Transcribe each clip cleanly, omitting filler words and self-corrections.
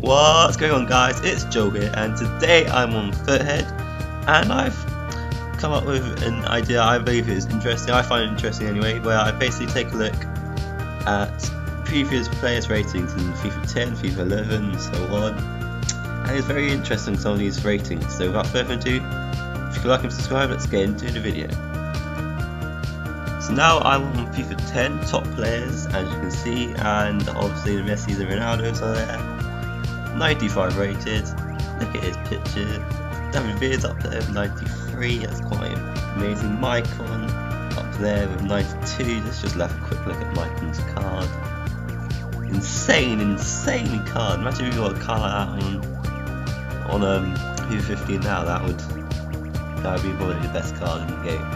What's going on, guys? It's Joe here, and today I'm on Futhead, and I've come up with an idea I believe is interesting. I find it interesting anyway, where I basically take a look at previous players' ratings in FIFA 10, FIFA 11, and so on. And it's very interesting, some of these ratings. So without further ado, if you could like and subscribe, let's get into the video. So now I'm on FIFA 10 top players, as you can see, and obviously the Messi's and Ronaldo's are there. 95 rated. Look at his picture. David Beard's up there with 93. That's quite amazing. Maicon up there with 92. Let's just have a quick look at Maicon's card. Insane card. Imagine if you got a card out on FIFA 15 now. That would be probably the best card in the game.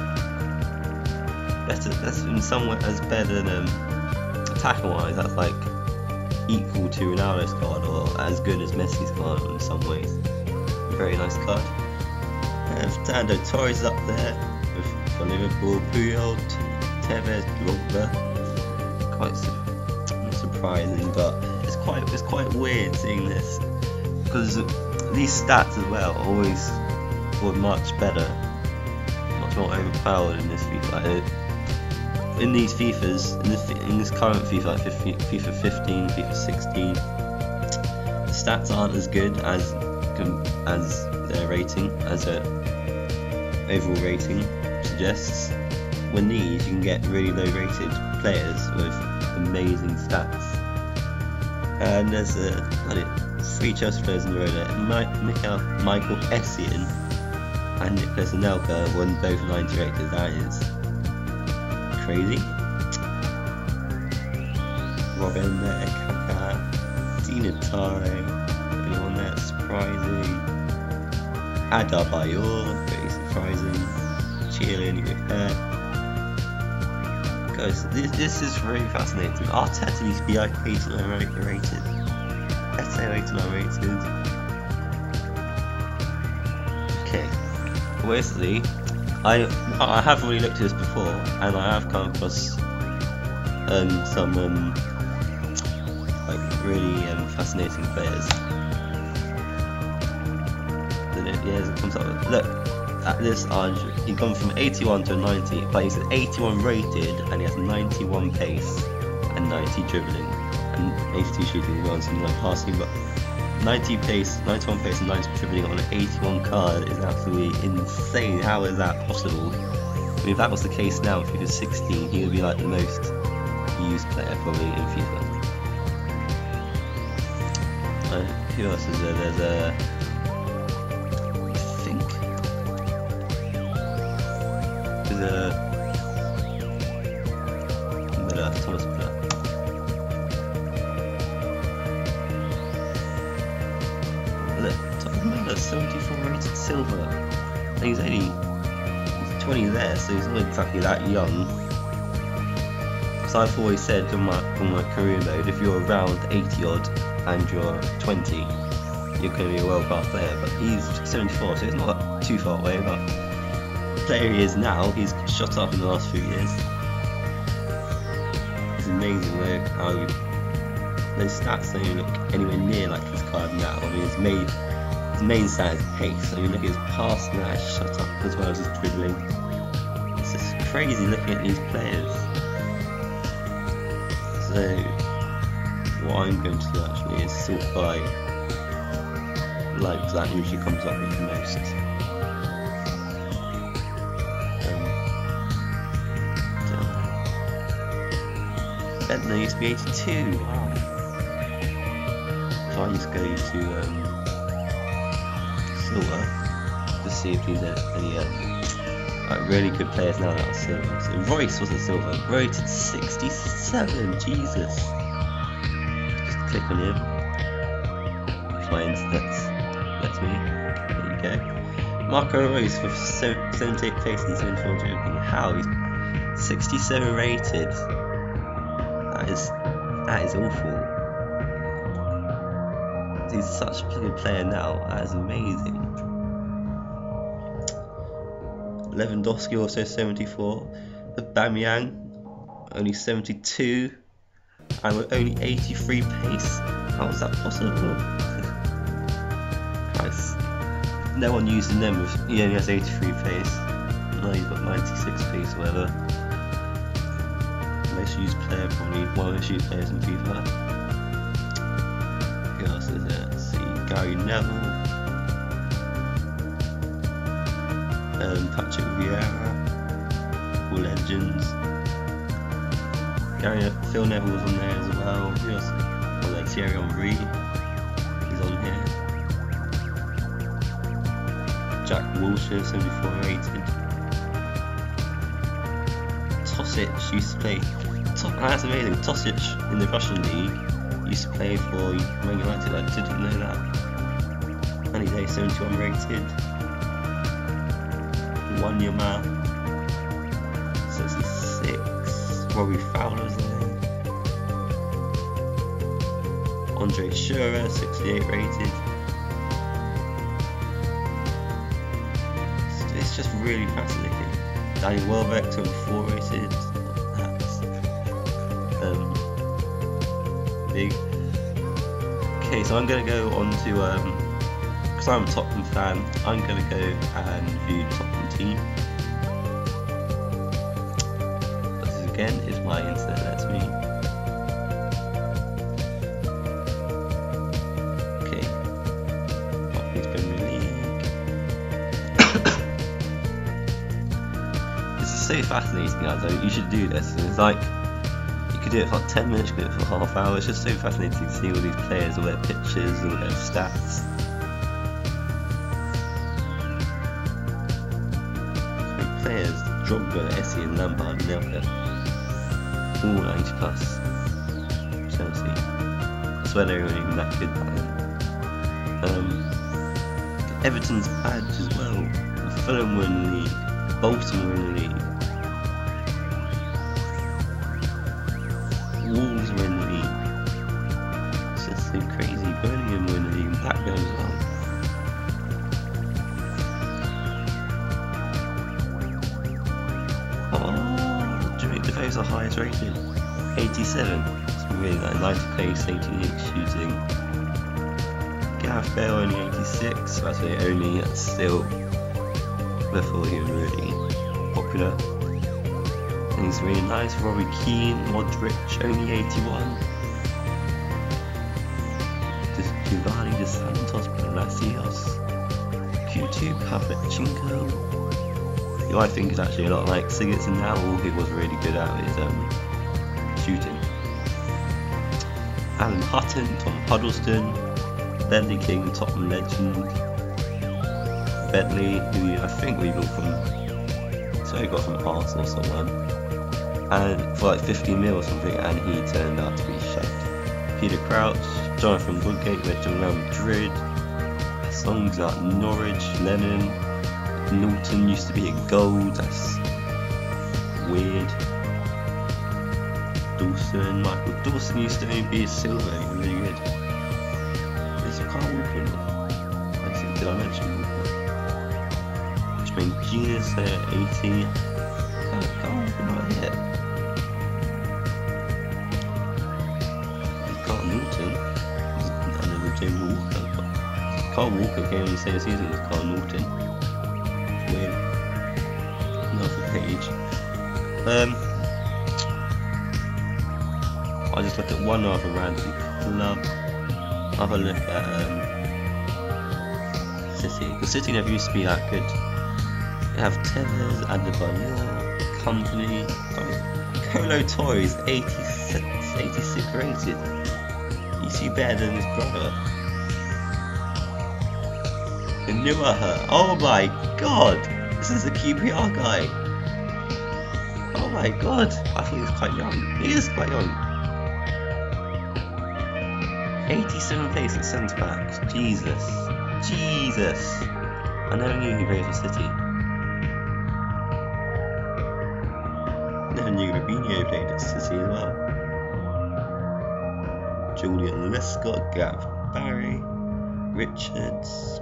That's in some way as better than tackle wise. That's like equal to Ronaldo's card, or as good as Messi's card in some ways. Very nice card. And Fernando Torres up there for Liverpool. Puyol, Tevez, Drogba. Quite not surprising, but it's quite weird seeing this, because these stats as well always were much better, much more overpowered in this FIFA. In these FIFAs, in this current FIFA, like FIFA 15, FIFA 16, the stats aren't as good as their rating, as their overall rating suggests. When these, you can get really low rated players with amazing stats. And there's 3 Chelsea players in the row there. Michael Essien and Nicolas Anelka won both 90 rated. That is crazy. Robin there, Kaka, Dina Tare, anyone there surprising. Adebayor, very surprising. Chiellini with hair. Guys, this is very fascinating. Arteta needs to be like 89 rated. Ete 89 rated. Okay, basically, I have already looked at this before, and I have come across some like really fascinating players. Then it comes up with, look at this Argent. He's gone from 81 to 90, but he's 81 rated, and he has 91 pace and 90 dribbling and 82 shooting as well, and something like passing. But 90 pace, 91 pace and 90 dribbling on an 81 card is absolutely insane. How is that possible? I mean, if that was the case now, if he was 16, he would be like the most used player probably in FIFA. Who else is there? There's Thomas Müller. Look, Thomas Müller, 74 rated silver. And he's 20 there, so he's not exactly that young. Because I've always said on my career mode, if you're around 80 odd and you're 20, you're going to be a world class player. But he's 74, so he's not too far away. But the player he is now, he's shot up in the last few years. It's amazing though how those stats don't even look anywhere near like his card now. I mean, his main stat is pace. I mean, look at his pass now, shut up, as well as his dribbling. It's just crazy looking at these players. So what I'm going to do actually is sort by like that usually comes up with the most. Bentner used to be 82. Wow. So I just go to silver to see if there's any like really good players now that are silver. So Royce wasn't silver, rated 67. Jesus. Just click on him. If my internet lets me. There you go. Marco Royce with 78 pace and 74 dribbling. How? He's 67 rated. That is awful. He's such a good player now. That is amazing. Lewandowski also 74. Aubameyang only 72, and with only 83 pace. How is that possible? Nice. No one using them. He only has 83 pace. No, he's got 96 pace, whatever. Most used player, probably one of the most used players in FIFA. Who else is there? Let's see, Gary Neville, Patrick Vieira, all legends. Phil Neville was on there as well. Who else? Oh, there's Thierry Henry. He's on here. Jack Wilshere, 74 rated. Tosic used to play. That's amazing. Tosic in the Russian league used to play for Man United. I didn't know that. And he's 71 rated. One Yamal, 66. Robbie Fowler's there. Andre Shearer, 68 rated. It's just really fascinating. Danny Welbeck, 24 rated. That's big. Okay, so I'm gonna go on to because I'm a Tottenham fan, I'm gonna go and view the Tottenham team. This again is my internet lets me. Okay, Tottenham's Premier League. This is so fascinating, guys. You should do this. It's like you could do it for like 10 minutes, you could do it for half an hour. It's just so fascinating to see all these players, all their pictures, all their stats. Players, Drogba, Essie and Lampard, nailed it. All 90 plus. Chelsea. I swear they weren't even that good back then. Everton's badge as well. Fulham were in the league. Bolton were in the league. Wolves were in the league. It's just so crazy. Birmingham were in the league and Blackburn as well. Defoe's the highest rated, 87. It's really like 90 pace, 88 shooting. Gareth Bale only 86. So that's only still before he was really popular. And he's really nice. Robbie Keane, Modric only 81. Giovanni Dos Santos, Palacios, Q2, Pavlichenko. Who I think is actually a lot like Sigurdsson now. All he was really good at is shooting. Alan Hutton, Tom Huddleston, Bentley King, Tottenham legend. Bentley, who I think we got from, so he got from Arsenal or someone, and for like 50 mil or something, and he turned out to be shit. Peter Crouch, Jonathan Woodgate, went to Real Madrid. Songs at Norwich, Lennon. Norton used to be a gold, that's weird. Dawson, Michael Dawson used to only be a silver, he was really good. There's a Carl Walker in there. Did I mention Walker? Which means Genius there, 80. Carl Walker not here. Carl Norton. I know the James Walker. Carl Walker came in the same season as Carl Norton. Weird. Another page. I'll just look at one other random club. I'll have a look at City. Because City never used to be that good. You have Tevez, Adebayor, Company, Colo Toys, 86 rated. You see better than his brother. Nuaha. Oh my god! This is a QPR guy. Oh my god! I think he's quite young. He is quite young. 87 pace at centre back. Jesus. Jesus. I never knew he played for City. Never knew Robinho played at City as well. Julian Lescott, Gav Barry, Richards.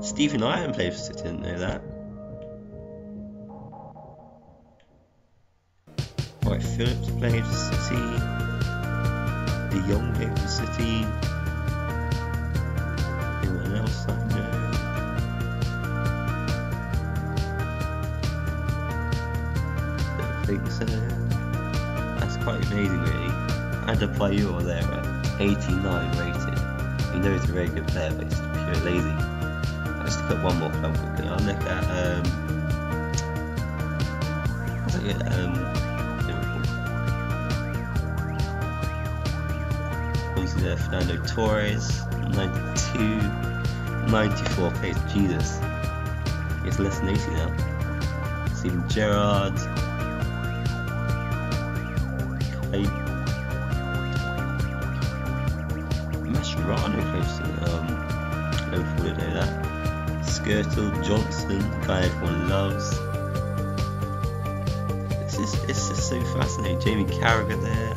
Stephen Iron played for City, didn't know that. Right, Phillips played for City. De Jong played for City. Anyone else? amazing really. And a player there at 89 rated. You know he's a very good player, but he's pure lazy. Let's look at one more club quickly. I'll look at Liverpool. Fernando Torres, 92, 94 plays. Jesus, it's less than 80 now. Steven Gerrard, Mascherano plays Liverpool, don't know that. Skirtle, Johnson, guy everyone loves. It's just so fascinating. Jamie Carragher there.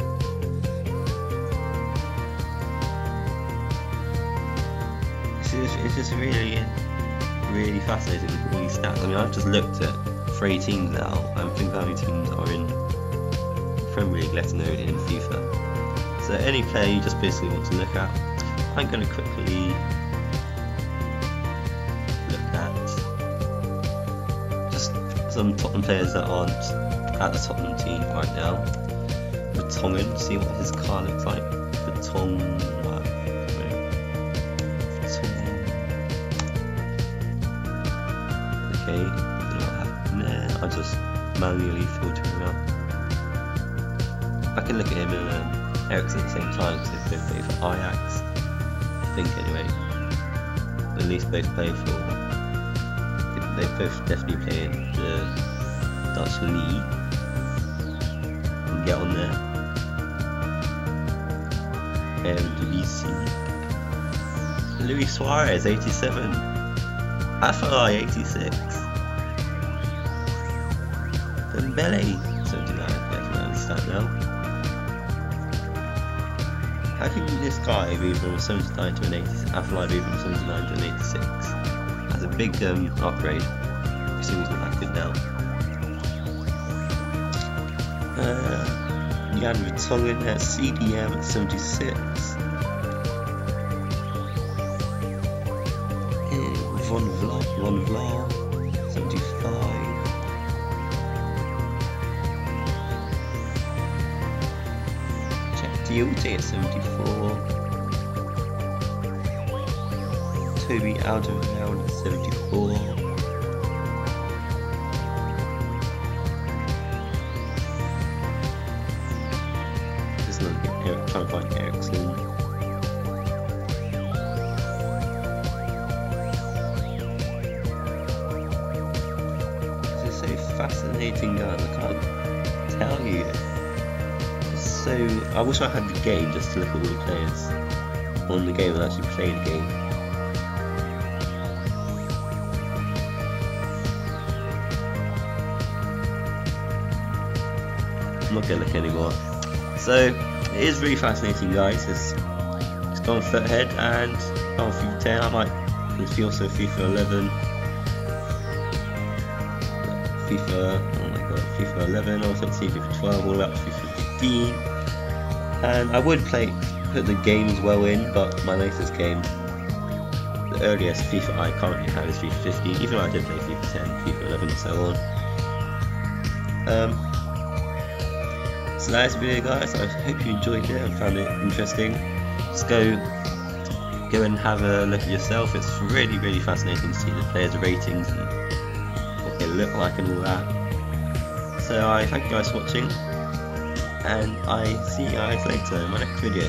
It's just really fascinating with all these stats. I mean, I've just looked at 3 teams now. I think how many teams are in Premier League, let alone in FIFA. So any player you just basically want to look at. I'm going to quickly look at just some Tottenham players that aren't at the Tottenham team right now. Vertonghen, see what his car looks like. Okay, don't know what happened there. I'll just manually filter him out. I can look at him and Eriksen at the same time because they both play for Ajax. I think anyway. At least both play for. They both definitely play in the Dutch league. And get on there. Luis Suarez, 87. Afalai, 86. Dembele, 79. I don't understand now. How can this guy move from a 79 to an 80? Afalai move from 79 to an 86. That's a big upgrade. I assume he's not that good now. Jan Vertonghen at CDM at 76. Von Vlaar, 75. Jack Diuti at 74. Toby Alderweireld at 74. Just look at Eric, trying to find Eriksen. Fascinating guy, I can't tell you. So I wish I had the game just to look at all the players on the game and actually play the game. I'm not gonna look anymore. So it is really fascinating, guys. It's gone Futhead and gone FIFA 10. I might also FIFA 11. FIFA 11, also FIFA 12, all up to FIFA 15. And I would put the games well in, but my latest game, the earliest FIFA I currently have is FIFA 15, even though I did play FIFA 10, FIFA 11 and so on. So that's the video, guys. I hope you enjoyed it and found it interesting. Just go and have a look at yourself. It's really fascinating to see the players' ratings and what they look like and all that. So I thank you guys for watching, and I see you guys later in my next video.